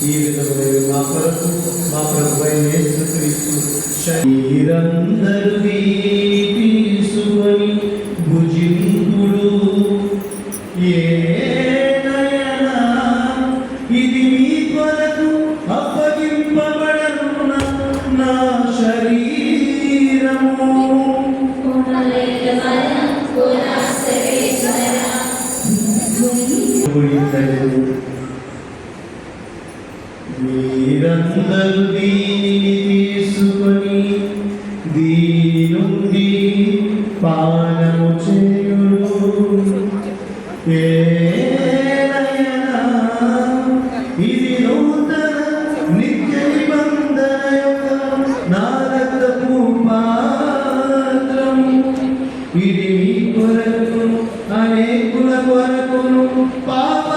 ఈ విధమైన మా కొరకు మా ప్రభువైన యేసుక్రీస్తు శరీరందరూ తీసుకొని భుజింపుడు. ఏలయనా ఇది మీ కొరకు అప్పగింపబడనున్న నా శరీరము. మీరందరూ దీనిని తీసుకొని దీని నుండి పానము చేయుడు. ఏలయనా ఇది నూతన నిత్య నిబంధన యొక్క నా రక్తపు పాత్రము. ఇది మీ కొరకు అనేకుల కొరకును పాప